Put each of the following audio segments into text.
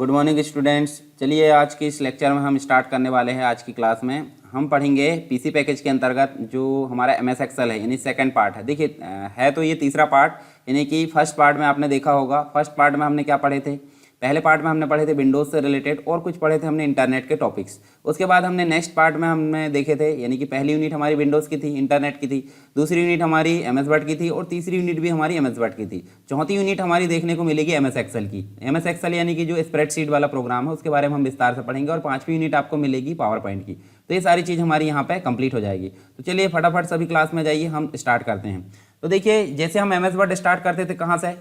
Good morning students. चलिए आज के इस लेक्चर में हम स्टार्ट करने वाले हैं। आज की क्लास में हम पढ़ेंगे पीसी पैकेज के अंतर्गत जो हमारा एमएस एक्सेल है, यानी सेकंड पार्ट है। देखिए है तो ये तीसरा पार्ट, यानी कि फर्स्ट पार्ट में आपने देखा होगा। फर्स्ट पार्ट में हमने क्या पढ़े थे? पहले पार्ट में हमने पढ़े थे विंडोज़ से रिलेटेड और कुछ पढ़े थे हमने इंटरनेट के टॉपिक्स। उसके बाद हमने नेक्स्ट पार्ट में हमने देखे थे, यानी कि पहली यूनिट हमारी विंडोज़ की थी, इंटरनेट की थी, दूसरी यूनिट हमारी एमएस वर्ड की थी और तीसरी यूनिट भी हमारी एमएस वर्ड की थी। चौथी यूनिट हमारी देखने को मिलेगी एमएस एक्सेल की। एमएस एक्सेल यानी कि जो स्प्रेडशीट वाला प्रोग्राम है उसके बारे में हम विस्तार से पढ़ेंगे और पाँचवीं यूनिट आपको मिलेगी पावर पॉइंट की। तो ये सारी चीज़ हमारी यहाँ पे कंप्लीट हो जाएगी। तो चलिए फटाफट सभी क्लास में जाइए, हम स्टार्ट करते हैं। तो देखिए जैसे हम एमएस वर्ड स्टार्ट करते थे कहाँ से,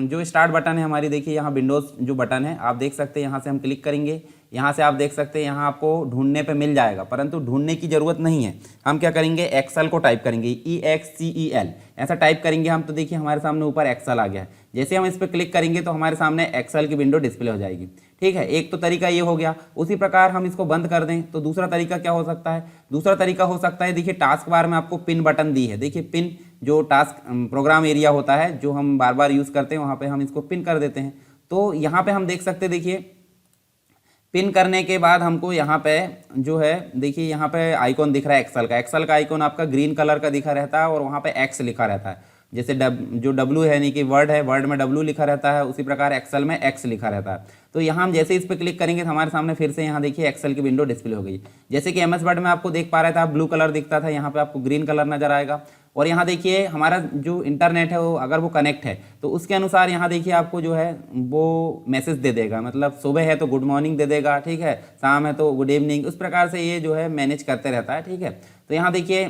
जो स्टार्ट बटन है हमारी, देखिए यहाँ विंडोज़ जो बटन है आप देख सकते हैं, यहाँ से हम क्लिक करेंगे। यहाँ से आप देख सकते हैं यहाँ आपको ढूंढने पे मिल जाएगा, परंतु ढूंढने की ज़रूरत नहीं है। हम क्या करेंगे, एक्सेल को टाइप करेंगे, EXCEL ऐसा टाइप करेंगे हम। तो देखिए हमारे सामने ऊपर एक्सेल आ गया है। जैसे हम इस पर क्लिक करेंगे तो हमारे सामने एक्सेल की विंडो डिस्प्ले हो जाएगी। ठीक है, एक तो तरीका ये हो गया। उसी प्रकार हम इसको बंद कर दें तो दूसरा तरीका क्या हो सकता है? दूसरा तरीका हो सकता है, देखिए टास्क बार में आपको पिन बटन दी है। देखिए पिन जो टास्क प्रोग्राम एरिया होता है जो हम बार बार यूज़ करते हैं, वहाँ पे हम इसको पिन कर देते हैं। तो यहाँ पे हम देख सकते हैं, देखिए पिन करने के बाद हमको यहाँ पे जो है, देखिए यहाँ पे आइकॉन दिख रहा है एक्सेल का। एक्सेल का आइकॉन आपका ग्रीन कलर का दिखा रहता है और वहाँ पे एक्स लिखा रहता है। जैसे जो डब्लू है, यानी कि वर्ड है, वर्ड में डब्लू लिखा रहता है, उसी प्रकार एक्सेल में एक्स लिखा रहता है। तो यहाँ हम जैसे इस पर क्लिक करेंगे तो हमारे सामने फिर से यहाँ देखिए एक्सेल की विंडो डिस्प्ले हो गई। जैसे कि एमएस वर्ड में आपको देख पा रहे थे, आप ब्लू कलर दिखता था, यहाँ पे आपको ग्रीन कलर नजर आएगा। और यहाँ देखिए हमारा जो इंटरनेट है वो अगर वो कनेक्ट है तो उसके अनुसार यहाँ देखिए आपको जो है वो मैसेज दे देगा। मतलब सुबह है तो गुड मॉर्निंग दे देगा, ठीक है, शाम है तो गुड इवनिंग, उस प्रकार से ये जो है मैनेज करते रहता है। ठीक है, तो यहाँ देखिए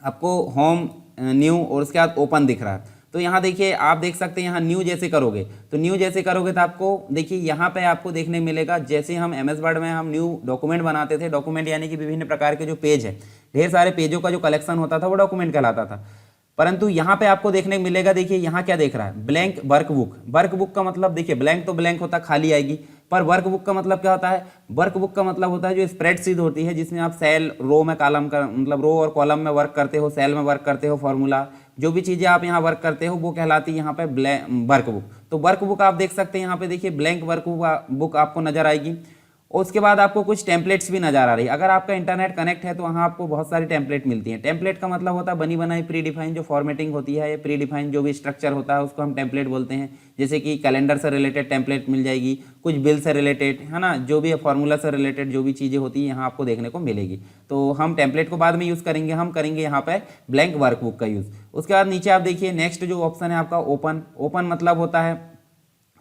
आपको होम, न्यू और उसके बाद ओपन दिख रहा है। तो यहाँ देखिए आप देख सकते हैं, यहाँ न्यू जैसे करोगे तो आपको देखिए यहाँ पे आपको देखने मिलेगा, जैसे हम एमएस वर्ड में हम न्यू डॉक्यूमेंट बनाते थे। डॉक्यूमेंट यानी कि विभिन्न प्रकार के जो पेज है, ढेर सारे पेजों का जो कलेक्शन होता था वो डॉक्यूमेंट कहलाता था। परंतु यहाँ पे आपको देखने को मिलेगा, देखिए यहाँ क्या देख रहा है, ब्लैंक वर्कबुक। वर्कबुक का मतलब देखिए ब्लैंक तो ब्लैंक होता है, खाली आएगी, पर वर्कबुक का मतलब क्या होता है? वर्कबुक का मतलब होता है जो स्प्रेडशीट होती है जिसमें आप सेल, रो में कॉलम का मतलब रो और कॉलम में वर्क करते हो, सेल में वर्क करते हो, फॉर्मूला जो भी चीज़ें आप यहाँ वर्क करते हो वो कहलाती है यहाँ पे वर्कबुक। तो वर्कबुक आप देख सकते हैं, यहाँ पे देखिए ब्लैंक वर्कबुक आपको नजर आएगी। और उसके बाद आपको कुछ टेम्पलेट्स भी नजर आ रही है। अगर आपका इंटरनेट कनेक्ट है तो वहाँ आपको बहुत सारी टेम्पलेट मिलती हैं। टेम्पलेट का मतलब होता है बनी बनाई प्री डिफाइन जो फॉर्मेटिंग होती है, या प्री डिफाइन जो भी स्ट्रक्चर होता है उसको हम टेम्पलेट बोलते हैं। जैसे कि कैलेंडर से रिलेटेड टेम्पलेट मिल जाएगी, कुछ बिल से रिलेटेड, है ना, जो भी फार्मूला से रिलेटेड जो भी चीज़ें होती हैं यहाँ आपको देखने को मिलेगी। तो हम टेम्पलेट को बाद में यूज़ करेंगे, हम करेंगे यहाँ पे ब्लैंक वर्कबुक का यूज़। उसके बाद नीचे आप देखिए नेक्स्ट जो ऑप्शन है आपका ओपन। ओपन मतलब होता है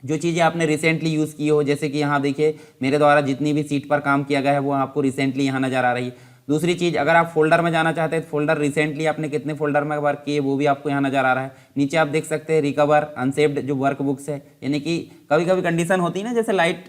जो चीज़ें आपने रिसेंटली यूज़ की हो, जैसे कि यहाँ देखिए मेरे द्वारा जितनी भी सीट पर काम किया गया है वो आपको रिसेंटली यहाँ नज़र आ रही है। दूसरी चीज़, अगर आप फोल्डर में जाना चाहते हैं तो फोल्डर रिसेंटली आपने कितने फोल्डर में वर्क किए वो भी आपको यहाँ नज़र आ रहा है। नीचे आप देख सकते हैं रिकवर अनसेव्ड जो वर्क बुक्स है, यानी कि कभी कभी कंडीशन होती है ना, जैसे लाइट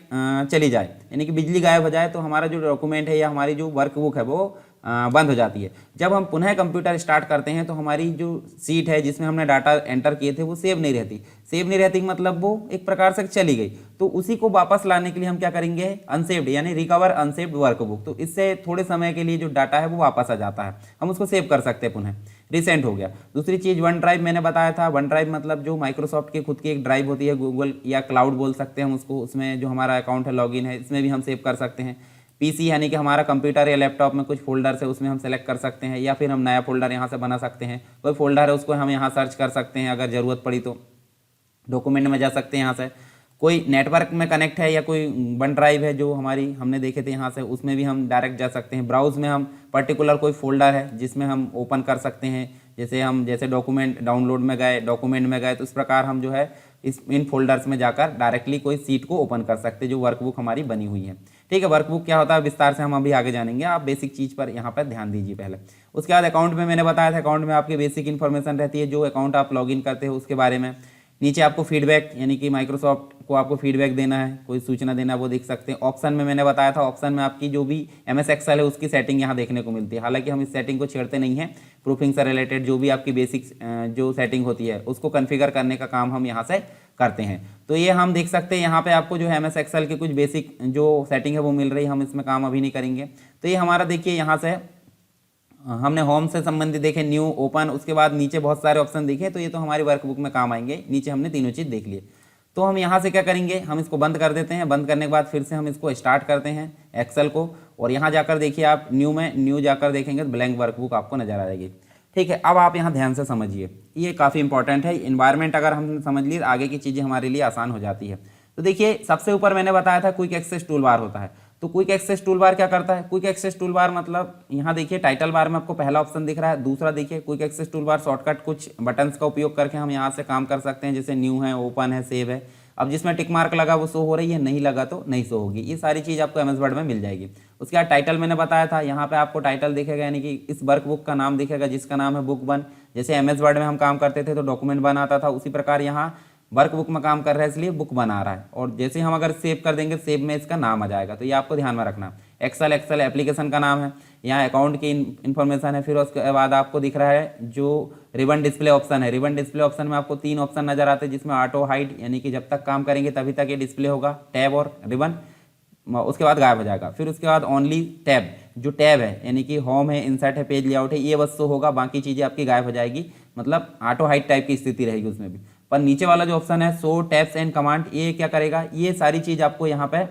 चली जाए, यानी कि बिजली गायब हो जाए तो हमारा जो डॉक्यूमेंट है या हमारी जो वर्क बुक है वो बंद हो जाती है। जब हम पुनः कंप्यूटर स्टार्ट करते हैं तो हमारी जो सीट है जिसमें हमने डाटा एंटर किए थे वो सेव नहीं रहती। सेव नहीं रहती मतलब वो एक प्रकार से चली गई। तो उसी को वापस लाने के लिए हम क्या करेंगे, अनसेव्ड यानी रिकवर अनसेव्ड वर्कबुक। तो इससे थोड़े समय के लिए जो डाटा है वो वापस आ जाता है, हम उसको सेव कर सकते हैं पुनः, रिसेंट हो गया। दूसरी चीज़ वन ड्राइव मैंने बताया था। वन ड्राइव मतलब जो माइक्रोसॉफ्ट की खुद की एक ड्राइव होती है, गूगल या क्लाउड बोल सकते हैं हम उसको, उसमें जो हमारा अकाउंट है, लॉगिन है, इसमें भी हम सेव कर सकते हैं। पीसी यानी कि हमारा कंप्यूटर या लैपटॉप में कुछ फोल्डर है उसमें हम सेलेक्ट कर सकते हैं, या फिर हम नया फोल्डर यहाँ से बना सकते हैं। कोई फोल्डर है उसको हम यहाँ सर्च कर सकते हैं, अगर ज़रूरत पड़ी तो डॉक्यूमेंट में जा सकते हैं यहाँ से। कोई नेटवर्क में कनेक्ट है या कोई वन ड्राइव है जो हमारी हमने देखे थे यहाँ से, उसमें भी हम डायरेक्ट जा सकते हैं। ब्राउज में हम पर्टिकुलर कोई फोल्डर है जिसमें हम ओपन कर सकते हैं, जैसे डॉक्यूमेंट डाउनलोड में गए, डॉक्यूमेंट में गए, तो इस प्रकार हम जो है इन फोल्डर्स में जाकर डायरेक्टली कोई सीट को ओपन कर सकते हैं जो वर्कबुक हमारी बनी हुई है। ठीक है, वर्कबुक क्या होता है विस्तार से हम अभी आगे जानेंगे, आप बेसिक चीज़ पर यहाँ पर ध्यान दीजिए पहले। उसके बाद अकाउंट में मैंने बताया था, अकाउंट में आपकी बेसिक इन्फॉर्मेशन रहती है, जो अकाउंट आप लॉगिन करते हो उसके बारे में। नीचे आपको फीडबैक यानी कि माइक्रोसॉफ्ट को आपको फीडबैक देना है, कोई सूचना देना है, वो देख सकते हैं। ऑप्शन में मैंने बताया था, ऑप्शन में आपकी जो भी एमएस एक्सेल है उसकी सेटिंग यहाँ देखने को मिलती है। हालांकि हम इस सेटिंग को छेड़ते नहीं हैं, प्रूफिंग से रिलेटेड जो भी आपकी बेसिक जो सेटिंग होती है उसको कॉन्फ़िगर करने का काम हम यहाँ से करते हैं। तो ये हम देख सकते हैं यहाँ पे आपको जो है एमएस एक्सेल की कुछ बेसिक जो सेटिंग है वो मिल रही है, हम इसमें काम अभी नहीं करेंगे। तो ये हमारा देखिए यहाँ से हमने होम से संबंधित देखे, न्यू, ओपन, उसके बाद नीचे बहुत सारे ऑप्शन देखे, तो ये तो हमारी वर्कबुक में काम आएंगे। नीचे हमने तीनों चीज़ देख लिए। तो हम यहाँ से क्या करेंगे, हम इसको बंद कर देते हैं। बंद करने के बाद फिर से हम इसको स्टार्ट करते हैं एक्सेल को, और यहाँ जाकर देखिए आप न्यू जाकर देखेंगे तो ब्लैंक वर्कबुक आपको नजर आ जाएगी। ठीक है, अब आप यहाँ ध्यान से समझिए, ये काफ़ी इंपॉर्टेंट है। इन्वायरमेंट अगर हम समझ लिए आगे की चीज़ें हमारे लिए आसान हो जाती है। तो देखिए सबसे ऊपर मैंने बताया था क्विक एक्सेस टूल बार होता है। तो क्विक एक्सेस टूल बार क्या करता है, क्विक एक्सेस टूल बार मतलब यहाँ देखिए टाइटल बार में आपको पहला ऑप्शन दिख रहा है। दूसरा देखिए quick access toolbar shortcut कुछ बटन्स का उपयोग करके हम यहाँ से काम कर सकते हैं, जैसे न्यू है, ओपन है, सेव है। अब जिसमें टिक मार्क लगा वो शो हो रही है, नहीं लगा तो नहीं शो होगी। ये सारी चीज़ आपको एमएस वर्ड में मिल जाएगी। उसके बाद टाइटल मैंने बताया था, यहाँ पे आपको टाइटल दिखेगा, यानी कि इस वर्क बुक का नाम दिखेगा जिसका नाम है बुक 1। जैसे एमएस वर्ड में हम काम करते थे तो डॉक्यूमेंट 1 आता था, उसी प्रकार यहाँ वर्क बुक में काम कर रहा है इसलिए बुक 1 आ रहा है। और जैसे हम अगर सेव कर देंगे, सेव में इसका नाम आ जाएगा। तो ये आपको ध्यान में रखना। एक्सेल एप्लीकेशन का नाम है, यहाँ अकाउंट की इन्फॉर्मेशन है। फिर उसके बाद आपको दिख रहा है जो रिबन डिस्प्ले ऑप्शन है। रिबन डिस्प्ले ऑप्शन में आपको 3 ऑप्शन नजर आते हैं, जिसमें ऑटो हाइड, यानी कि जब तक काम करेंगे तभी तक ये डिस्प्ले होगा, टैब और रिबन, उसके बाद गायब हो जाएगा। फिर उसके बाद ओनली टैब, जो टैब है यानी कि होम है, इंसर्ट है, पेज लेआउट है, ये बस शो होगा, बाकी चीज़ें आपकी गायब हो जाएगी। मतलब ऑटो हाइड टाइप की स्थिति रहेगी उसमें भी। पर नीचे वाला जो ऑप्शन है शो टैब्स एंड कमांड, ये क्या करेगा, ये सारी चीज़ आपको यहाँ पे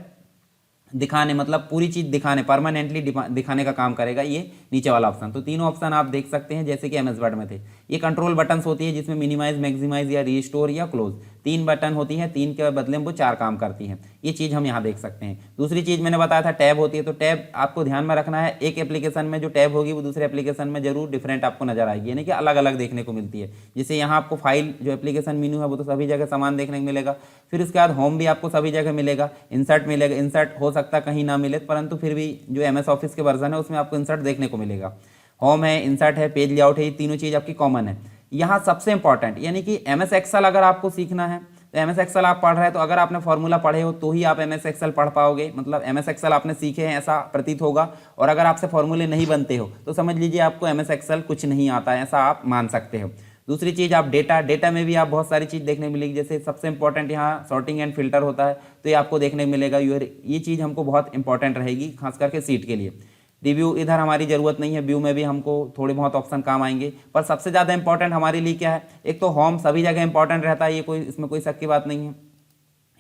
दिखाने, मतलब पूरी चीज़ दिखाने, परमानेंटली दिखाने का काम करेगा ये नीचे वाला ऑप्शन। तो तीनों ऑप्शन आप देख सकते हैं जैसे कि एमएस वर्ड में थे। ये कंट्रोल बटन्स होती है जिसमें मिनिमाइज, मैक्सिमाइज या रीस्टोर या क्लोज 3 बटन होती हैं। 3 के बदले में वो 4 काम करती हैं। ये चीज़ हम यहाँ देख सकते हैं। दूसरी चीज़ मैंने बताया था टैब होती है। तो टैब आपको ध्यान में रखना है, एक एप्लीकेशन में जो टैब होगी वो दूसरे एप्लीकेशन में जरूर डिफरेंट आपको नजर आएगी, यानी कि अलग अलग देखने को मिलती है। जैसे यहाँ आपको फाइल जो एप्लीकेशन मेनू है वो तो सभी जगह समान देखने को मिलेगा। फिर उसके बाद होम भी आपको सभी जगह मिलेगा, इंसर्ट मिलेगा, इंसर्ट हो सकता है कहीं ना मिले, परंतु फिर भी जो एमएस ऑफिस के वर्जन है उसमें आपको इंसर्ट देखने को मिलेगा। होम है, इंसर्ट है, पेज लेआउट है, ये तीनों चीज़ आपकी कॉमन है। यहाँ सबसे इंपॉर्टेंट यानी कि एमएस एक्सेल अगर आपको सीखना है तो एमएस एक्सेल आप पढ़ रहे हैं तो अगर आपने फॉर्मूला पढ़े हो तो ही आप एमएस एक्सेल पढ़ पाओगे, मतलब एमएस एक्सेल आपने सीखे हैं ऐसा प्रतीत होगा। और अगर आपसे फॉर्मूले नहीं बनते हो तो समझ लीजिए आपको एमएस एक्सेल कुछ नहीं आता है, ऐसा आप मान सकते हो। दूसरी चीज़ आप डेटा में भी आप बहुत सारी चीज़ देखने को मिलेगी। जैसे सबसे इंपॉर्टेंट यहाँ सॉर्टिंग एंड फिल्टर होता है, तो ये आपको देखने को मिलेगा। ये चीज़ हमको बहुत इंपॉर्टेंट रहेगी खास करके सीट के लिए। रिव्यू इधर हमारी ज़रूरत नहीं है, व्यू में भी हमको थोड़े बहुत ऑप्शन काम आएंगे, पर सबसे ज़्यादा इंपॉर्टेंट हमारे लिए क्या है, एक तो होम सभी जगह इंपॉर्टेंट रहता है, ये कोई इसमें कोई शक की बात नहीं है।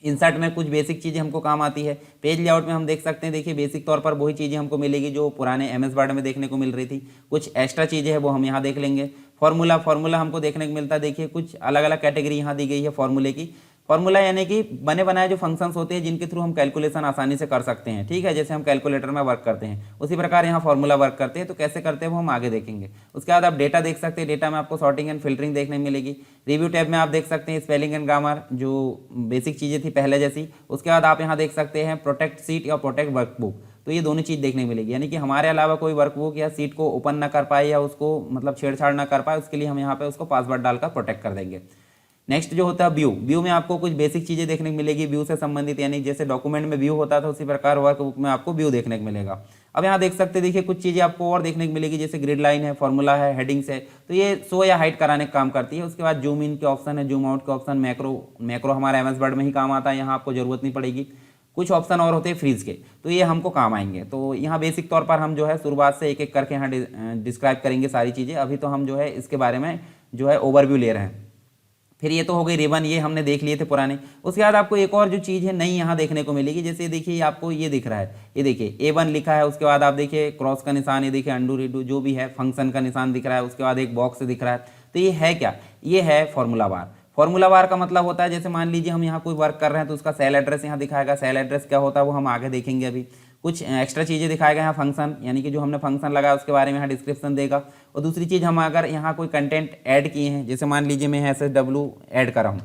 इंसर्ट में कुछ बेसिक चीज़ें हमको काम आती है। पेज लेआउट में हम देख सकते हैं, देखिए बेसिक तौर पर वही चीज़ें हमको मिलेगी जो पुराने एमएस वर्ड में देखने को मिल रही थी। कुछ एक्स्ट्रा चीज़ें हैं वो हम यहाँ देख लेंगे। फॉर्मूला हमको देखने को मिलता है। देखिए कुछ अलग अलग कैटेगरी यहाँ दी गई है फॉर्मूले की। फॉर्मूला यानी कि बने बनाए जो फंक्शंस होते हैं जिनके थ्रू हम कैलकुलेशन आसानी से कर सकते हैं। ठीक है, जैसे हम कैलकुलेटर में वर्क करते हैं उसी प्रकार यहाँ फॉर्मूला वर्क करते हैं। तो कैसे करते हैं वो हम आगे देखेंगे। उसके बाद आप डेटा देख सकते हैं, डेटा में आपको सॉर्टिंग एंड फिल्टरिंग देखने को मिलेगी। रिव्यू टैब में आप देख सकते हैं स्पेलिंग एंड ग्रामर, जो बेसिक चीज़ें थी पहले जैसी। उसके बाद आप यहाँ देख सकते हैं प्रोटेक्ट सीट या प्रोटेक्ट वर्कबुक, तो ये दोनों चीज़ देखने को मिलेगी। यानी कि हमारे अलावा कोई वर्कबुक या सीट को ओपन ना कर पाए या उसको मतलब छेड़छाड़ ना कर पाए, उसके लिए हम यहाँ पे उसको पासवर्ड डालकर प्रोटेक्ट कर देंगे। नेक्स्ट जो होता है व्यू में आपको कुछ बेसिक चीज़ें देखने को मिलेगी व्यू से संबंधित, यानी जैसे डॉक्यूमेंट में व्यू होता था उसी प्रकार वर्कबुक में आपको व्यू देखने को मिलेगा। अब यहाँ देख सकते हैं, देखिए कुछ चीज़ें आपको और देखने को मिलेगी, जैसे ग्रिड लाइन है, फॉर्मूला है, हेडिंग्स है, तो ये शो या हाइड कराने का काम करती है। उसके बाद जूम इन के ऑप्शन है, जूम आउट के ऑप्शन, मैक्रो हमारा एमएस वर्ड में ही काम आता है, यहाँ आपको जरूरत नहीं पड़ेगी। कुछ ऑप्शन और होते हैं फ्रीज के, तो ये हमको काम आएंगे। तो यहाँ बेसिक तौर पर हम जो है शुरुआत से एक एक करके यहाँ डिस्क्राइब करेंगे सारी चीज़ें। अभी तो हम जो है इसके बारे में जो है ओवरव्यू ले रहे हैं। फिर ये तो हो गई रिबन, ये हमने देख लिए थे पुराने। उसके बाद आपको एक और जो चीज़ है नई यहाँ देखने को मिलेगी। जैसे देखिए आपको ये दिख रहा है, ये देखिए A1 लिखा है। उसके बाद आप देखिए क्रॉस का निशान, ये देखिए अंडू रिडू जो भी है, फंक्शन का निशान दिख रहा है। उसके बाद एक बॉक्स दिख रहा है। तो ये है क्या, ये है फॉर्मूला बार। फॉर्मूला बार का मतलब होता है, जैसे मान लीजिए हम यहाँ कोई वर्क कर रहे हैं तो उसका सेल एड्रेस यहाँ दिखाएगा। सेल एड्रेस क्या होता है वो हम आगे देखेंगे। अभी कुछ एक्स्ट्रा चीज़ें दिखाएगा यहाँ, फंक्शन यानी कि जो हमने फंक्शन लगाया उसके बारे में यहाँ डिस्क्रिप्शन देगा। और दूसरी चीज़, हम अगर यहाँ कोई कंटेंट ऐड किए हैं, जैसे मान लीजिए मैं SSW ऐड करा हूँ,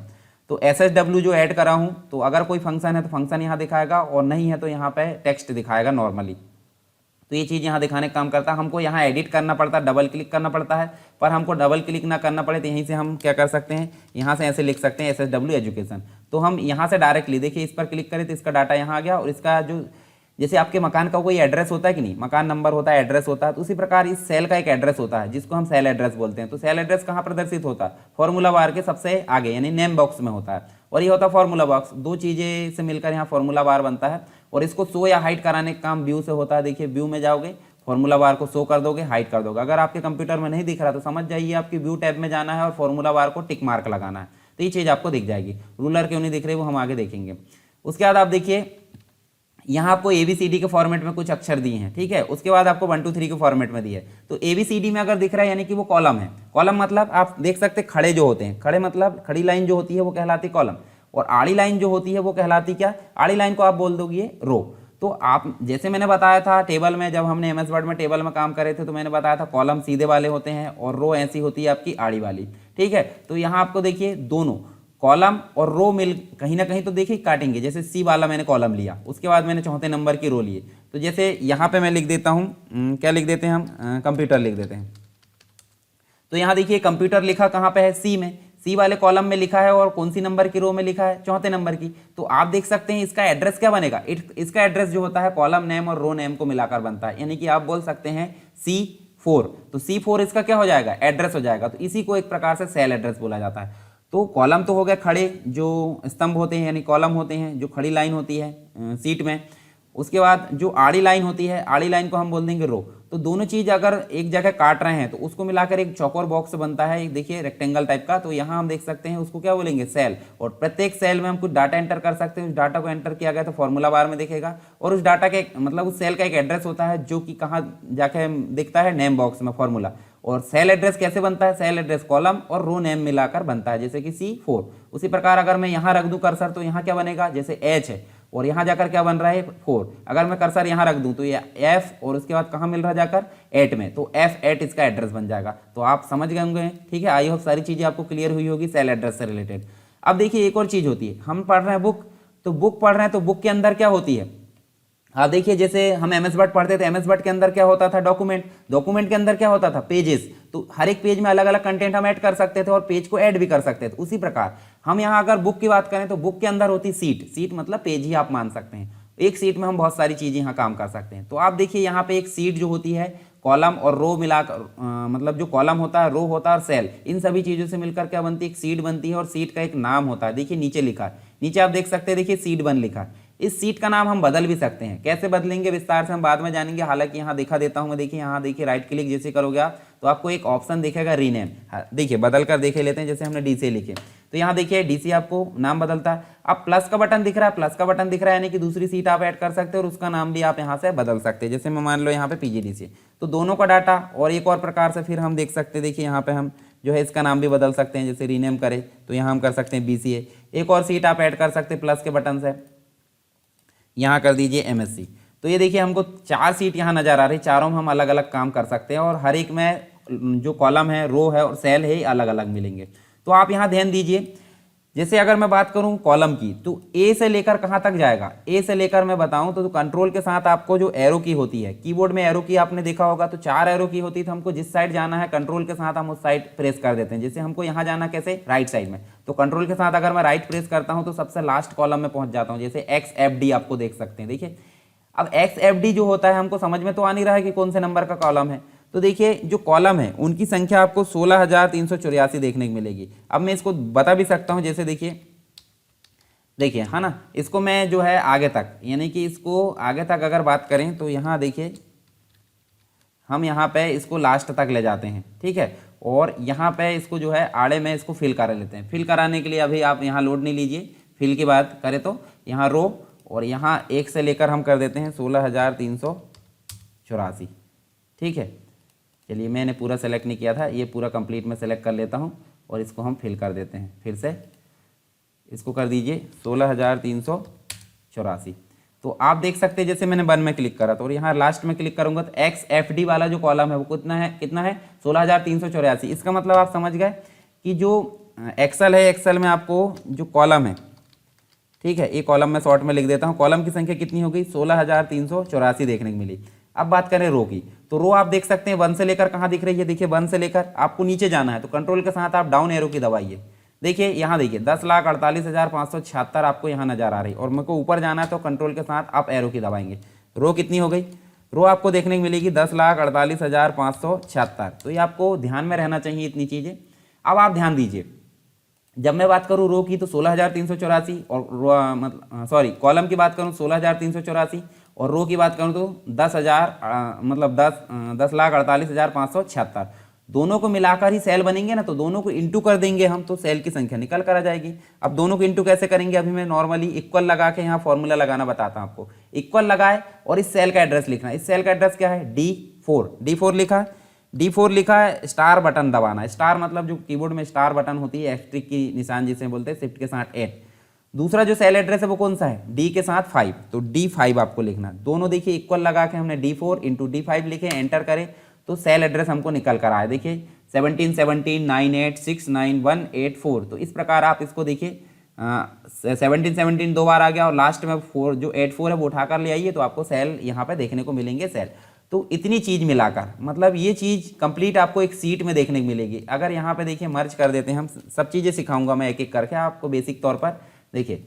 तो SSW जो ऐड करा हूँ तो अगर कोई फंक्शन है तो फंक्शन यहाँ दिखाएगा, और नहीं है तो यहाँ पे टेक्स्ट दिखाएगा नॉर्मली। तो ये चीज़ यहाँ दिखाने का काम करता है। हमको यहाँ एडिट करना पड़ता है, डबल क्लिक करना पड़ता है, पर हमको डबल क्लिक ना करना पड़े तो यहीं से हम क्या कर सकते हैं, यहाँ से ऐसे लिख सकते हैं SSW एजुकेशन। तो हम यहाँ से डायरेक्टली देखिए इस पर क्लिक करें तो इसका डाटा यहाँ आ गया। और इसका जो जैसे आपके मकान का कोई एड्रेस होता है कि नहीं, मकान नंबर होता है, एड्रेस होता है, तो उसी प्रकार इस सेल का एक एड्रेस होता है जिसको हम सेल एड्रेस बोलते हैं। तो सेल एड्रेस कहाँ प्रदर्शित होता है, फॉर्मूला बार के सबसे आगे यानी नेम बॉक्स में होता है, और ये होता है फॉर्मूला बॉक्स। दो चीज़ें से मिलकर यहाँ फॉर्मूला बार बनता है। और इसको शो या हाइड कराने का काम व्यू से होता है। देखिए व्यू में जाओगे, फॉर्मूला बार को शो कर दोगे, हाइड कर दोगे। अगर आपके कंप्यूटर में नहीं दिख रहा तो समझ जाइए आपकी व्यू टैब में जाना है और फॉर्मूला बार को टिक मार्क लगाना है। तो ये चीज़ आपको दिख जाएगी। रूलर क्यों नहीं दिख रही वो हम आगे देखेंगे। उसके बाद आप देखिए यहाँ आपको ABCD के फॉर्मेट में कुछ अक्षर दिए हैं, ठीक है। उसके बाद आपको 1 2 3 के फॉर्मेट में दिए है। तो ABCD में अगर दिख रहा है यानी कि वो कॉलम है। कॉलम मतलब आप देख सकते हैं खड़े जो होते हैं, खड़े मतलब खड़ी लाइन जो होती है वो कहलाती कॉलम, और आड़ी लाइन जो होती है वो कहलाती क्या, आड़ी लाइन को आप बोल दोगे रो। तो आप जैसे मैंने बताया था टेबल में, जब हमने MS वर्ड में टेबल में काम करे थे तो मैंने बताया था कॉलम सीधे वाले होते हैं और रो ऐसी होती है आपकी आड़ी वाली, ठीक है। तो यहाँ आपको देखिए दोनों कॉलम और रो मिल कहीं ना कहीं तो देखिए काटेंगे। जैसे C वाला मैंने कॉलम लिया, उसके बाद मैंने चौथे नंबर की रो लिए, तो जैसे यहाँ पे मैं लिख देता हूँ, क्या लिख देते हैं हम, कंप्यूटर लिख देते हैं। तो यहाँ देखिए कंप्यूटर लिखा कहाँ पे है, C में, C वाले कॉलम में लिखा है, और कौन सी नंबर की रो में लिखा है, चौथे नंबर की। तो आप देख सकते हैं इसका एड्रेस क्या बनेगा, इसका एड्रेस जो होता है कॉलम नेम और रो नेम को मिलाकर बनता है, यानी कि आप बोल सकते हैं C4। तो C4 इसका क्या हो जाएगा, एड्रेस हो जाएगा। तो इसी को एक प्रकार से सेल एड्रेस बोला जाता है। तो कॉलम तो हो गए खड़े जो स्तंभ होते हैं, यानी कॉलम होते हैं जो खड़ी लाइन होती है सीट में। उसके बाद जो आड़ी लाइन होती है, आड़ी लाइन को हम बोल देंगे रो। तो दोनों चीज़ अगर एक जगह काट रहे हैं तो उसको मिलाकर एक चौकोर बॉक्स बनता है, एक देखिए रेक्टेंगल टाइप का। तो यहाँ हम देख सकते हैं उसको क्या बोलेंगे, सेल। और प्रत्येक सेल में हम कुछ डाटा एंटर कर सकते हैं। उस डाटा को एंटर किया गया तो फॉर्मूला बार में दिखेगा, और उस डाटा के मतलब उस सेल का एक एड्रेस होता है जो कि कहाँ जाके दिखता है, नेम बॉक्स में, फॉर्मूला। और सेल एड्रेस कैसे बनता है, सेल एड्रेस कॉलम और रो नेम मिलाकर बनता है, जैसे कि C4। उसी प्रकार अगर मैं यहाँ रख दूं कर्सर तो यहाँ क्या बनेगा, जैसे H है और यहाँ जाकर क्या बन रहा है 4। अगर मैं कर्सर यहाँ रख दूं तो ये F, और उसके बाद कहाँ मिल रहा है जाकर 8 में, तो F8 इसका एड्रेस बन जाएगा। तो आप समझ गए होंगे, ठीक है। आई होप सारी चीज़ें आपको क्लियर हुई होगी सेल एड्रेस से रिलेटेड। अब देखिए एक और चीज़ होती है, हम पढ़ रहे हैं बुक, तो बुक पढ़ रहे हैं तो बुक के अंदर क्या होती है, आप देखिए जैसे हम MS वर्ड पढ़ते थे, MS वर्ड के अंदर क्या होता था, डॉक्यूमेंट। डॉक्यूमेंट के अंदर क्या होता था, पेजेस। तो हर एक पेज में अलग अलग कंटेंट हम ऐड कर सकते थे और पेज को ऐड भी कर सकते थे। उसी प्रकार हम यहाँ अगर बुक की बात करें तो बुक के अंदर होती सीट। सीट मतलब पेज ही आप मान सकते हैं। एक सीट में हम बहुत सारी चीजें यहाँ काम कर सकते हैं। तो आप देखिए यहाँ पे एक सीट जो होती है, कॉलम और रो मिलाकर, मतलब जो कॉलम होता है, रो होता है और सेल, इन सभी चीजों से मिलकर क्या बनती है, एक सीट बनती है। और सीट का एक नाम होता है, देखिए नीचे लिखा है, नीचे आप देख सकते हैं, देखिए सीट 1 लिखा है। इस सीट का नाम हम बदल भी सकते हैं। कैसे बदलेंगे विस्तार से हम बाद में जानेंगे, हालांकि यहाँ दिखा देता हूँ मैं। देखिए यहाँ देखिए राइट क्लिक जैसे करोगे आप तो आपको एक ऑप्शन दिखेगा रीनेम। देखिए बदल कर देखे लेते हैं, जैसे हमने DC लिखे तो यहाँ देखिए DC आपको नाम बदलता है। अब प्लस का बटन दिख रहा है, प्लस का बटन दिख रहा है, यानी कि दूसरी सीट आप ऐड कर सकते हैं और उसका नाम भी आप यहाँ से बदल सकते हैं। जैसे मैं मान लो यहाँ पे PGDC, तो दोनों का डाटा। और एक और प्रकार से फिर हम देख सकते हैं, देखिए यहाँ पे हम जो है इसका नाम भी बदल सकते हैं। जैसे रीनेम करें तो यहाँ हम कर सकते हैं BCA। एक और सीट आप ऐड कर सकते हैं प्लस के बटन से, यहाँ कर दीजिए MSc। तो ये देखिए हमको 4 सीट यहाँ नज़र आ रही, चारों में हम अलग अलग काम कर सकते हैं, और हर एक में जो कॉलम है, रो है और सेल है अलग अलग मिलेंगे। तो आप यहाँ ध्यान दीजिए, जैसे अगर मैं बात करूँ कॉलम की तो A से लेकर कहाँ तक जाएगा, A से लेकर मैं बताऊँ तो कंट्रोल के साथ आपको जो एरो की होती है, कीबोर्ड में एरो की आपने देखा होगा, तो 4 एरो की होती है। तो हमको जिस साइड जाना है कंट्रोल के साथ हम उस साइड प्रेस कर देते हैं। जैसे हमको यहाँ जाना कैसे, राइट साइड में, तो कंट्रोल के साथ अगर मैं राइट प्रेस करता हूँ तो सबसे लास्ट कॉलम में पहुँच जाता हूँ। जैसे XFD आपको देख सकते हैं, देखिए अब XFD जो होता है हमको समझ में तो आ नहीं रहा है कि कौन से नंबर का कॉलम है। तो देखिए जो कॉलम है उनकी संख्या आपको 16,384 देखने को मिलेगी। अब मैं इसको बता भी सकता हूँ, जैसे देखिए है ना, इसको मैं जो है आगे तक, यानी कि इसको आगे तक अगर बात करें तो यहाँ देखिए हम यहाँ पे इसको लास्ट तक ले जाते हैं, ठीक है। और यहाँ पे इसको जो है आड़े में इसको फिल करा लेते हैं। फिल कराने के लिए अभी आप यहाँ लोड नहीं लीजिए, फिल की बात करें तो यहाँ रो और यहाँ 1 से लेकर हम कर देते हैं 16,384, ठीक है। चलिए मैंने पूरा सेलेक्ट नहीं किया था, ये पूरा कंप्लीट में सेलेक्ट कर लेता हूँ और इसको हम फिल कर देते हैं। फिर से इसको कर दीजिए 16,384। तो आप देख सकते हैं जैसे मैंने 1 में क्लिक करा तो, और यहाँ लास्ट में क्लिक करूँगा तो XFD वाला जो कॉलम है वो कितना है 16,384। इसका मतलब आप समझ गए कि जो एक्सेल है, एक्सेल में आपको जो कॉलम है, ठीक है, ये कॉलम में शॉर्ट में लिख देता हूँ, कॉलम की संख्या कितनी हो गई 16,384 देखने को मिली। अब बात करें रो की, तो रो आप देख सकते हैं 1 से लेकर कहाँ दिख रही है, देखिए 1 से लेकर आपको नीचे जाना है तो कंट्रोल के साथ आप डाउन एरो की दबाइए। देखिए यहाँ देखिए 10,48,576 आपको यहाँ नजर आ रही, और मेरे को ऊपर जाना है तो कंट्रोल के साथ आप एरो की दबाएंगे। रो कितनी हो गई, रो आपको देखने को मिलेगी 10,48,576। तो ये आपको ध्यान में रहना चाहिए इतनी चीज़ें। अब आप ध्यान दीजिए, जब मैं बात करूँ रो की तो 16,384, और मतलब सॉरी कॉलम की बात करूँ 16,384, और रो की बात करूँ तो 10,48,576। दोनों को मिलाकर ही सेल बनेंगे ना, तो दोनों को इंटू कर देंगे हम तो सेल की संख्या निकल कर आ जाएगी। अब दोनों को इंटू कैसे करेंगे, अभी मैं नॉर्मली इक्वल लगा के यहाँ फॉर्मूला लगाना बताता हूँ आपको। इक्वल लगाए और इस सेल का एड्रेस लिखना है। इस सेल का एड्रेस क्या है, D4 लिखा है। D4 लिखा है, स्टार बटन दबाना है। स्टार मतलब जो कीबोर्ड में स्टार बटन होती है, एस्ट्रिक की निशान जिसे बोलते हैं, शिफ्ट के साथ 8। दूसरा जो सेल एड्रेस है वो कौन सा है, D के साथ 5, तो D5 आपको लिखना। दोनों देखिए इक्वल लगा के हमने D4 इंटू D5 लिखे, एंटर करें तो सेल एड्रेस हमको निकल कर आया। देखिए 171798698184। तो इस प्रकार आप इसको देखिए 17 दो बार आ गया और लास्ट में 4 जो 84 है वो उठाकर ले आइए, तो आपको सेल यहाँ पे देखने को मिलेंगे सेल। तो इतनी चीज़ मिलाकर मतलब ये चीज़ कंप्लीट आपको एक सीट में देखने को मिलेगी। अगर यहाँ पे देखिए मर्ज कर देते हैं हम, सब चीज़ें सिखाऊंगा मैं एक एक करके आपको बेसिक तौर पर। देखिए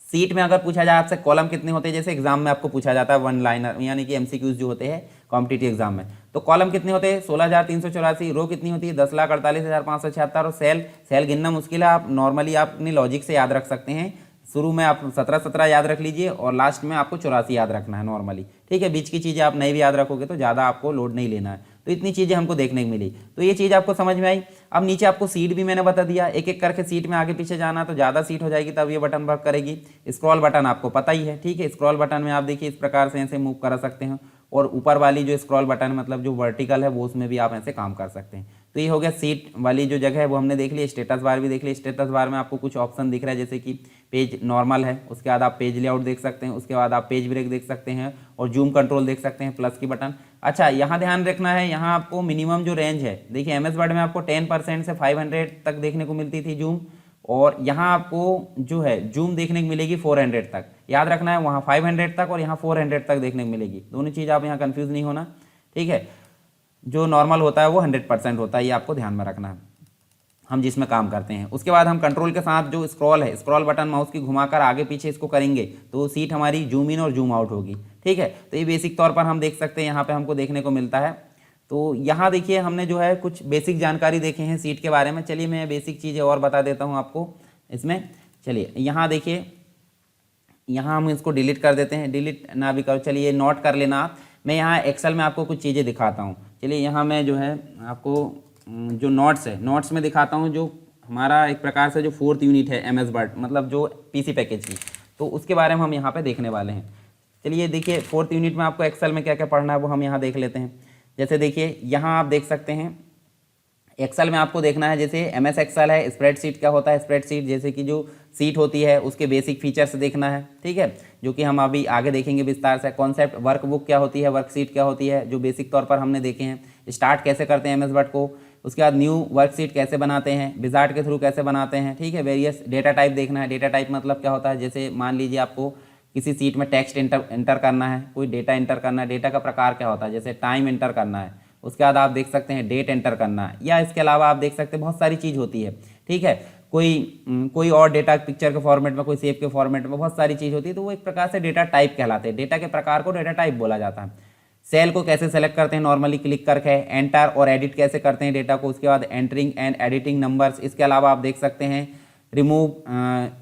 सीट में अगर पूछा जाए आपसे कॉलम कितने होते हैं, जैसे एग्जाम में आपको पूछा जाता है वन लाइनर यानी कि MCQs जो होते हैं कॉम्पिटिटिव एग्जाम में, तो कॉलम कितने होते हैं 16,384, रो कितनी होती है 10,48,576। और सेल गिनना मुश्किल है, आप नॉर्मली आप अपनी लॉजिक से याद रख सकते हैं। शुरू में आप 17 याद रख लीजिए और लास्ट में आपको 84 याद रखना है नॉर्मली, ठीक है। बीच की चीज़ें आप नहीं भी याद रखोगे तो ज़्यादा आपको लोड नहीं लेना है। तो इतनी चीज़ें हमको देखने को मिली, तो ये चीज़ आपको समझ में आई। अब नीचे आपको सीट भी मैंने बता दिया, एक एक करके सीट में आगे पीछे जाना, तो ज़्यादा सीट हो जाएगी तब ये बटन वर्क करेगी। स्क्रॉल बटन आपको पता ही है, ठीक है। स्क्रॉल बटन में आप देखिए इस प्रकार से ऐसे मूव कर सकते हैं, और ऊपर वाली जो स्क्रॉल बटन मतलब जो वर्टिकल है वो उसमें भी आप ऐसे काम कर सकते हैं। तो ये हो गया सीट वाली जो जगह है वो हमने देख ली। स्टेटस बार भी देख ली। स्टेटस बार में आपको कुछ ऑप्शन दिख रहा है, जैसे कि पेज नॉर्मल है, उसके बाद आप पेज लेआउट देख सकते हैं, उसके बाद आप पेज ब्रेक देख सकते हैं और जूम कंट्रोल देख सकते हैं, प्लस की बटन। अच्छा यहाँ ध्यान रखना है, यहाँ आपको मिनिमम जो रेंज है, देखिए MS वर्ड में आपको 10% से 500 तक देखने को मिलती थी जूम, और यहाँ आपको जो है जूम देखने को मिलेगी 400 तक। याद रखना है वहाँ 500 तक और यहाँ 400 तक देखने को मिलेगी। दोनों चीज़ आप यहाँ कंफ्यूज नहीं होना, ठीक है। जो नॉर्मल होता है वो 100% होता है, ये आपको ध्यान में रखना है हम जिसमें काम करते हैं। उसके बाद हम कंट्रोल के साथ जो स्क्रॉल है, स्क्रॉल बटन माउस की घुमाकर आगे पीछे इसको करेंगे तो सीट हमारी जूम इन और जूम आउट होगी, ठीक है। तो ये बेसिक तौर पर हम देख सकते हैं, यहाँ पे हमको देखने को मिलता है। तो यहाँ देखिए हमने जो है कुछ बेसिक जानकारी देखे हैं सीट के बारे में। चलिए मैं बेसिक चीज़ें और बता देता हूँ आपको इसमें। चलिए यहाँ देखिए, यहाँ हम इसको डिलीट कर देते हैं, डिलीट ना भी करो, चलिए नोट कर लेना आप। मैं यहाँ एक्सेल में आपको कुछ चीज़ें दिखाता हूँ। चलिए यहाँ मैं जो है आपको जो नोट्स है, नोट्स में दिखाता हूँ, जो हमारा एक प्रकार से जो 4th यूनिट है MS वर्ड मतलब जो PC पैकेज की, तो उसके बारे में हम यहाँ पे देखने वाले हैं। चलिए देखिए 4th यूनिट में आपको एक्सेल में क्या क्या पढ़ना है वो हम यहाँ देख लेते हैं। जैसे देखिए यहाँ आप देख सकते हैं एक्सेल में आपको देखना है, जैसे MS एक्सेल है, स्प्रेडशीट क्या होता है, स्प्रेडशीट जैसे कि जो सीट होती है उसके बेसिक फीचर्स देखना है, ठीक है, जो कि हम अभी आगे देखेंगे विस्तार से। कॉन्सेप्ट वर्कबुक क्या होती है, वर्कशीट क्या होती है, जो बेसिक तौर पर हमने देखे हैं। स्टार्ट कैसे करते हैं MS वर्ड को, उसके बाद न्यू वर्कशीट कैसे बनाते हैं, विजार्ड के थ्रू कैसे बनाते हैं, ठीक है। वेरियस डेटा टाइप देखना है। डेटा टाइप मतलब क्या होता है, जैसे मान लीजिए आपको किसी सीट में टेक्स्ट इंटर करना है, कोई डेटा इंटर करना है, डेटा का प्रकार क्या होता है, जैसे टाइम इंटर करना है, उसके बाद आप देख सकते हैं डेट एंटर करना है, या इसके अलावा आप देख सकते हैं बहुत सारी चीज़ होती है, ठीक है। कोई और डेटा पिक्चर के फॉर्मेट में, कोई सेव के फॉर्मेट में, बहुत सारी चीज़ होती है, तो वो एक प्रकार से डेटा टाइप कहलाते हैं। डेटा के प्रकार को डेटा टाइप बोला जाता है। सेल को कैसे सेलेक्ट करते हैं, नॉर्मली क्लिक करके एंटर और एडिट कैसे करते हैं डेटा को, उसके बाद एंटरिंग एंड एडिटिंग नंबर्स। इसके अलावा आप देख सकते हैं रिमूव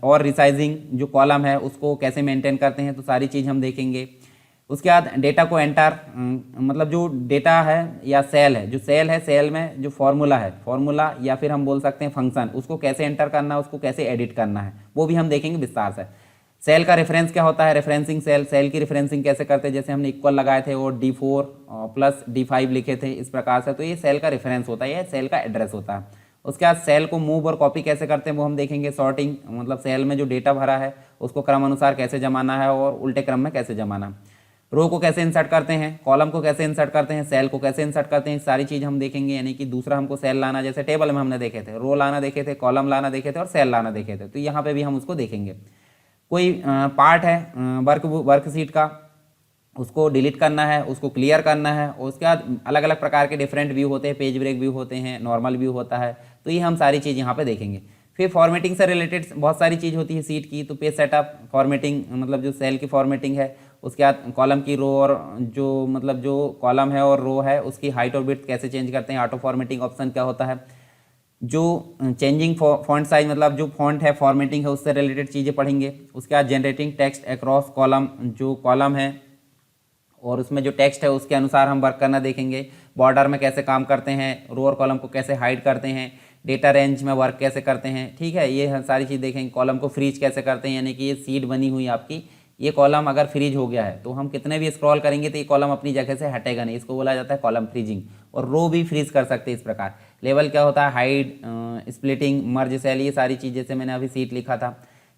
और रिसाइजिंग जो कॉलम है उसको कैसे मेंटेन करते हैं, तो सारी चीज़ हम देखेंगे। उसके बाद डेटा को एंटर मतलब जो डेटा है या सेल है, जो सेल है, सेल में जो फॉर्मूला है, फॉर्मूला या फिर हम बोल सकते हैं फंक्शन, उसको कैसे एंटर करना है, उसको कैसे एडिट करना है, वो भी हम देखेंगे विस्तार से। सेल का रेफरेंस क्या होता है, रेफरेंसिंग सेल, सेल की रेफरेंसिंग कैसे करते हैं, जैसे हमने इक्वल लगाए थे और D4 प्लस D5 लिखे थे इस प्रकार से, तो ये सेल का रेफरेंस होता है, ये सेल का एड्रेस होता है। उसके बाद सेल को मूव और कॉपी कैसे करते हैं वो हम देखेंगे। सॉर्टिंग मतलब सेल में जो डेटा भरा है उसको क्रम अनुसार कैसे जमाना है और उल्टे क्रम में कैसे जमाना। रो को कैसे इंसर्ट करते हैं, कॉलम को कैसे इंसर्ट करते हैं, सेल को कैसे इंसर्ट करते हैं, सारी चीज़ हम देखेंगे। यानी कि दूसरा हमको सेल लाना, जैसे टेबल में हमने देखे थे, रो लाना देखे थे, कॉलम लाना देखे थे और सेल लाना देखे थे, तो यहाँ पे भी हम उसको देखेंगे। कोई पार्ट है वर्कशीट का, उसको डिलीट करना है, उसको क्लियर करना है, और उसके बाद अलग अलग प्रकार के डिफरेंट व्यू होते हैं, पेज ब्रेक व्यू होते हैं, नॉर्मल व्यू होता है, तो ये हम सारी चीज़ यहाँ पे देखेंगे। फिर फॉर्मेटिंग से रिलेटेड बहुत सारी चीज़ होती है सीट की, तो पेज सेटअप, फॉर्मेटिंग मतलब जो सेल की फॉर्मेटिंग है, उसके बाद कॉलम की रो और जो मतलब जो कॉलम है और रो है उसकी हाइट और विड्थ कैसे चेंज करते हैं, ऑटो फॉर्मेटिंग ऑप्शन क्या होता है, जो चेंजिंग फॉन्ट साइज मतलब जो फॉन्ट है फॉर्मेटिंग है उससे रिलेटेड चीज़ें पढ़ेंगे। उसके बाद जनरेटिंग टेक्स्ट अक्रॉस कॉलम, जो कॉलम है और उसमें जो टेक्स्ट है उसके अनुसार हम वर्क करना देखेंगे। बॉर्डर में कैसे काम करते हैं, रो और कॉलम को कैसे हाइड करते हैं, डेटा रेंज में वर्क कैसे करते हैं, ठीक है, ये हम सारी चीज़ देखेंगे। कॉलम को फ्रीज कैसे करते हैं, यानी कि ये सीट बनी हुई आपकी, ये कॉलम अगर फ्रीज हो गया है तो हम कितने भी स्क्रॉल करेंगे तो ये कॉलम अपनी जगह से हटेगा नहीं, इसको बोला जाता है कॉलम फ्रीजिंग। और रो भी फ्रीज कर सकते हैं इस प्रकार। लेवल क्या होता है, हाइड, स्प्लिटिंग, मर्ज सेल, ये सारी चीज़ जैसे मैंने अभी सीट लिखा था।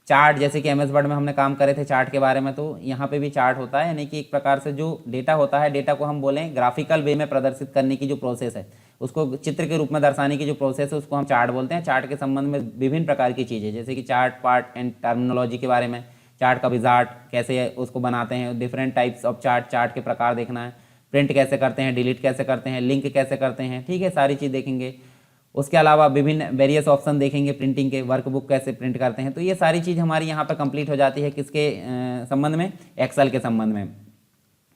चार्ट, जैसे कि एमएस वर्ड में हमने काम करे थे चार्ट के बारे में, तो यहाँ पे भी चार्ट होता है, यानी कि एक प्रकार से जो डेटा होता है, डेटा को हम बोलें ग्राफिकल वे में प्रदर्शित करने की जो प्रोसेस है, उसको चित्र के रूप में दर्शाने की जो प्रोसेस है उसको हम चार्ट बोलते हैं। चार्ट के संबंध में विभिन्न प्रकार की चीज़ें, जैसे कि चार्ट पार्ट एंड टर्मिनोलॉजी के बारे में, चार्ट का विजार्ट कैसे उसको बनाते हैं, different types of chart, chart के प्रकार देखना है, प्रिंट कैसे करते हैं, डिलीट कैसे करते हैं, लिंक कैसे करते हैं, ठीक है, सारी चीज़ देखेंगे। उसके अलावा विभिन्न वेरियस ऑप्शन देखेंगे प्रिंटिंग के, वर्कबुक कैसे प्रिंट करते हैं। तो ये सारी चीज़ हमारी यहाँ पर कंप्लीट हो जाती है किसके संबंध में, एक्सेल के संबंध में।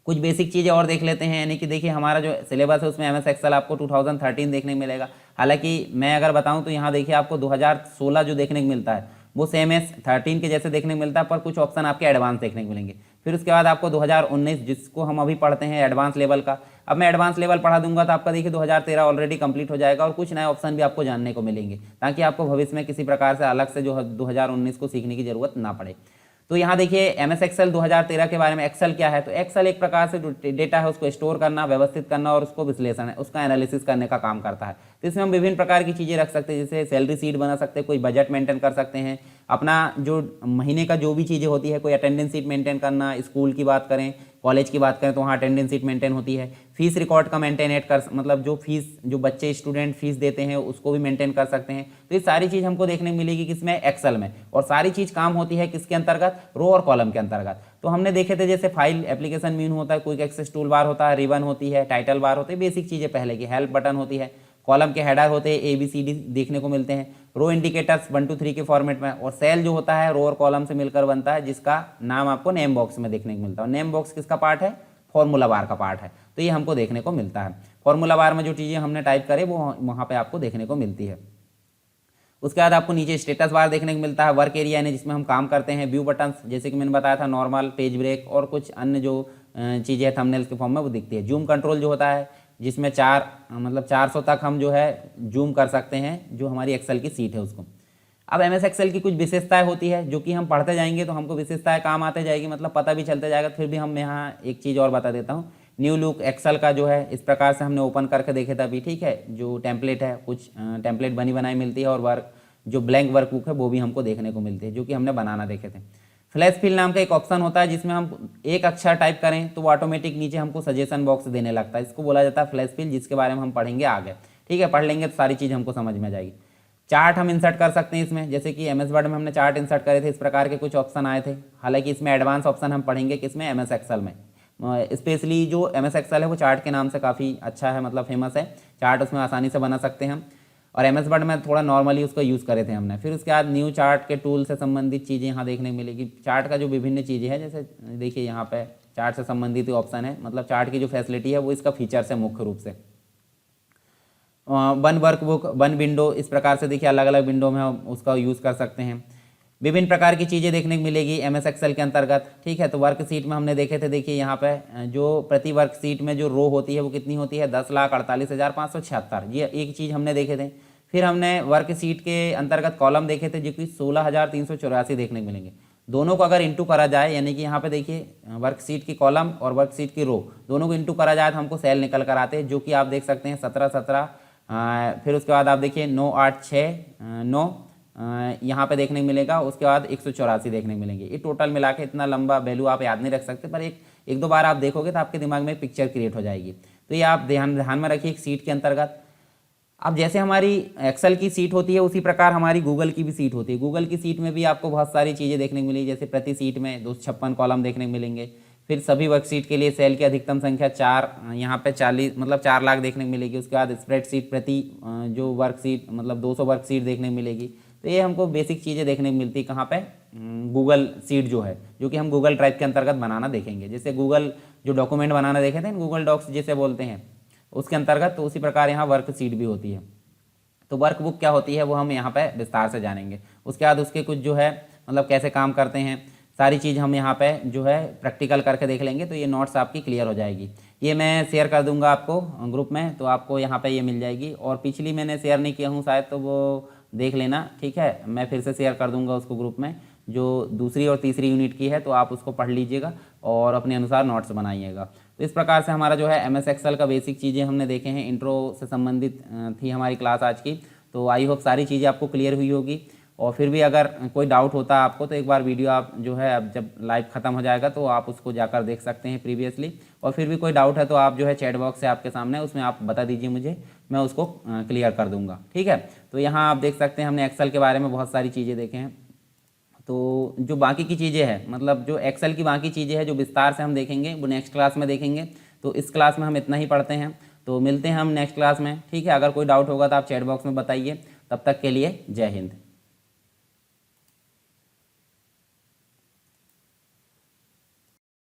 कुछ बेसिक चीज़ें और देख लेते हैं, यानी कि देखिए हमारा जो सिलेबस है उसमें एमएस एक्सेल आपको 2013 देखने को मिलेगा। हालांकि मैं अगर बताऊं तो यहाँ देखिए आपको 2016 जो देखने को मिलता है वो सेम एस 13 के जैसे देखने को मिलता है, पर कुछ ऑप्शन आपके एडवांस देखने को मिलेंगे। फिर उसके बाद आपको 2019, जिसको हम अभी पढ़ते हैं एडवांस लेवल का, अब मैं एडवांस लेवल पढ़ा दूंगा तो आपका देखिए 2013 ऑलरेडी कंप्लीट हो जाएगा और कुछ नए ऑप्शन भी आपको जानने को मिलेंगे, ताकि आपको भविष्य में किसी प्रकार से अलग से जो 2019 को सीखने की जरूरत ना पड़े। तो यहाँ देखिए एमएस एक्सेल 2013 के बारे में। एक्सेल क्या है, तो एक्सेल एक प्रकार से जो डेटा है उसको स्टोर करना, व्यवस्थित करना और उसको विश्लेषण है, उसका एनालिसिस करने का काम करता है। तो इसमें हम विभिन्न प्रकार की चीज़ें रख सकते हैं, जैसे सैलरी शीट बना सकते हैं, कोई बजट मेंटेन कर सकते हैं, अपना जो महीने का जो भी चीज़ें होती है, कोई अटेंडेंस शीट मेंटेन करना, स्कूल की बात करें, कॉलेज की बात करें तो वहाँ अटेंडेंस शीट मेंटेन होती है। फीस रिकॉर्ड का मेंटेन कर, मतलब जो फीस जो बच्चे स्टूडेंट फीस देते हैं उसको भी मेंटेन कर सकते हैं। तो ये सारी चीज़ हमको देखने को मिलेगी किसमें, एक्सेल में। और सारी चीज़ काम होती है किसके अंतर्गत, रो और कॉलम के अंतर्गत। तो हमने देखे थे जैसे फाइल एप्लीकेशन मेनू होता है, क्विक एक्सेस टूल बार होता है, रिबन होती है, टाइटल बार होती है, बेसिक चीज़ें पहले की, हेल्प बटन होती है, कॉलम के हेडर होते हैं, ABCD देखने को मिलते हैं, रो इंडिकेटर्स 1 2 3 के फॉर्मेट में, और सेल जो होता है रो और कॉलम से मिलकर बनता है, जिसका नाम आपको नेम बॉक्स में देखने को मिलता है। नेम बॉक्स किसका पार्ट है, फॉर्मूला बार का पार्ट है। तो ये हमको देखने को मिलता है, फॉर्मूला बार में जो चीज़ें हमने टाइप करे वो वहाँ पे आपको देखने को मिलती है। उसके बाद आपको नीचे स्टेटस बार देखने को मिलता है, वर्क एरिया यानी जिसमें हम काम करते हैं, व्यू बटन्स जैसे कि मैंने बताया था, नॉर्मल, पेज ब्रेक और कुछ अन्य जो चीज़ें थंबनेल्स के फॉर्म में वो दिखती है। जूम कंट्रोल जो होता है, जिसमें 400 तक हम जो है जूम कर सकते हैं, जो हमारी एक्सेल की सीट है उसको। अब एमएस एक्सेल की कुछ विशेषताएं होती है जो कि हम पढ़ते जाएंगे तो हमको विशेषताएं काम आते जाएगी, मतलब पता भी चलते जाएगा। फिर भी हम यहाँ एक चीज़ और बता देता हूँ, न्यू लुक एक्सेल का जो है इस प्रकार से हमने ओपन करके देखे था अभी, ठीक है। जो टेम्पलेट है, कुछ टेम्पलेट बनी बनाई मिलती है, और वर्क जो ब्लैंक वर्क बुक है वो भी हमको देखने को मिलती है, जो कि हमने बनाना देखे थे। फ्लैश फिल नाम का एक ऑप्शन होता है, जिसमें हम एक अक्षर टाइप करें तो वो ऑटोमेटिक नीचे हमको सजेशन बॉक्स देने लगता है, इसको बोला जाता है फ्लैश फिल, जिसके बारे में हम पढ़ेंगे आगे, ठीक है। पढ़ लेंगे तो सारी चीज़ हमको समझ में आ जाएगी। चार्ट हम इंसर्ट कर सकते हैं इसमें, जैसे कि एमएस वर्ड में हमने चार्ट इंसर्ट करे थे, इस प्रकार के कुछ ऑप्शन आए थे। हालांकि इसमें एडवांस ऑप्शन हम पढ़ेंगे किसमें, एमएस एक्सेल में। स्पेशली जो एमएस एक्सेल है वो चार्ट के नाम से काफ़ी अच्छा है, मतलब फेमस है, चार्ट उसमें आसानी से बना सकते हैं हम। और एमएस वर्ड में थोड़ा नॉर्मली उसको यूज़ करे थे हमने। फिर उसके बाद न्यू चार्ट के टूल से संबंधित चीज़ें यहाँ देखने को मिलेगी। चार्ट का जो विभिन्न चीज़ें हैं, जैसे देखिए यहाँ पे चार्ट से संबंधित ऑप्शन है, मतलब चार्ट की जो फैसिलिटी है वो इसका फीचर्स है मुख्य रूप से। वन वर्कबुक, वन विंडो, इस प्रकार से देखिए अलग अलग विंडो में हम उसका यूज़ कर सकते हैं। विभिन्न प्रकार की चीज़ें देखने को मिलेगी एमएस एक्सेल के अंतर्गत, ठीक है। तो वर्क सीट में हमने देखे थे, देखिए यहाँ पे जो प्रति वर्क सीट में जो रो होती है वो कितनी होती है, 10,48,576, ये एक चीज़ हमने देखे थे। फिर हमने वर्क सीट के अंतर्गत कॉलम देखे थे, जो कि 16,384 देखने को मिलेंगे। दोनों को अगर इंटू करा जाए, यानी कि यहाँ पे देखिए वर्क सीट की कॉलम और वर्क सीट की रो दोनों को इंटू करा जाए तो हमको सेल निकल कर आते हैं, जो कि आप देख सकते हैं 17 फिर उसके बाद आप देखिए 9 8 6 9 यहाँ पे देखने को मिलेगा। उसके बाद 184 देखने को मिलेंगे। ये टोटल मिला के इतना लंबा वैल्यू आप याद नहीं रख सकते, पर एक दो बार आप देखोगे तो आपके दिमाग में पिक्चर क्रिएट हो जाएगी। तो ये आप ध्यान में रखिए सीट के अंतर्गत। अब जैसे हमारी एक्सेल की सीट होती है उसी प्रकार हमारी गूगल की भी सीट होती है। गूगल की सीट में भी आपको बहुत सारी चीज़ें देखने को मिलेगी, जैसे प्रति सीट में 256 कॉलम देखने को मिलेंगे। फिर सभी वर्कशीट के लिए सेल की अधिकतम संख्या 4, यहाँ पे 40 मतलब 4 लाख देखने को मिलेगी। उसके बाद स्प्रेडशीट प्रति जो वर्कशीट मतलब 200 वर्कशीट देखने को मिलेगी। तो ये हमको बेसिक चीज़ें देखने को मिलती है कहाँ पे, गूगल सीट जो है, जो कि हम गूगल ड्राइव के अंतर्गत बनाना देखेंगे। जैसे गूगल जो डॉक्यूमेंट बनाना देखे थे, गूगल डॉक्स जिसे बोलते हैं, उसके अंतर्गत, तो उसी प्रकार यहाँ वर्क सीट भी होती है। तो वर्क बुक क्या होती है वो हम यहाँ पे विस्तार से जानेंगे। उसके बाद उसके कुछ जो है मतलब कैसे काम करते हैं, सारी चीज़ हम यहाँ पे जो है प्रैक्टिकल करके देख लेंगे, तो ये नोट्स आपकी क्लियर हो जाएगी। ये मैं शेयर कर दूंगा आपको ग्रुप में, तो आपको यहाँ पे ये मिल जाएगी। और पिछली मैंने शेयर नहीं किया हूँ शायद, तो वो देख लेना, ठीक है। मैं फिर से शेयर कर दूंगा उसको ग्रुप में, जो दूसरी और तीसरी यूनिट की है, तो आप उसको पढ़ लीजिएगा और अपने अनुसार नोट्स बनाइएगा। तो इस प्रकार से हमारा जो है MS एक्सेल का बेसिक चीज़ें हमने देखे हैं, इंट्रो से संबंधित थी हमारी क्लास आज की। तो आई होप सारी चीज़ें आपको क्लियर हुई होगी। और फिर भी अगर कोई डाउट होता है आपको, तो एक बार वीडियो आप जो है, अब जब लाइव ख़त्म हो जाएगा तो आप उसको जाकर देख सकते हैं प्रीवियसली। और फिर भी कोई डाउट है तो आप जो है चैट बॉक्स है आपके सामने, उसमें आप बता दीजिए मुझे, मैं उसको क्लियर कर दूंगा, ठीक है। तो यहाँ आप देख सकते हैं हमने एक्सेल के बारे में बहुत सारी चीज़ें देखे हैं। तो जो बाकी की चीज़ें हैं, मतलब जो एक्सेल की बाकी चीज़ें हैं जो विस्तार से हम देखेंगे, वो नेक्स्ट क्लास में देखेंगे। तो इस क्लास में हम इतना ही पढ़ते हैं, तो मिलते हैं हम नेक्स्ट क्लास में, ठीक है। अगर कोई डाउट होगा तो आप चैट बॉक्स में बताइए। तब तक के लिए जय हिंद।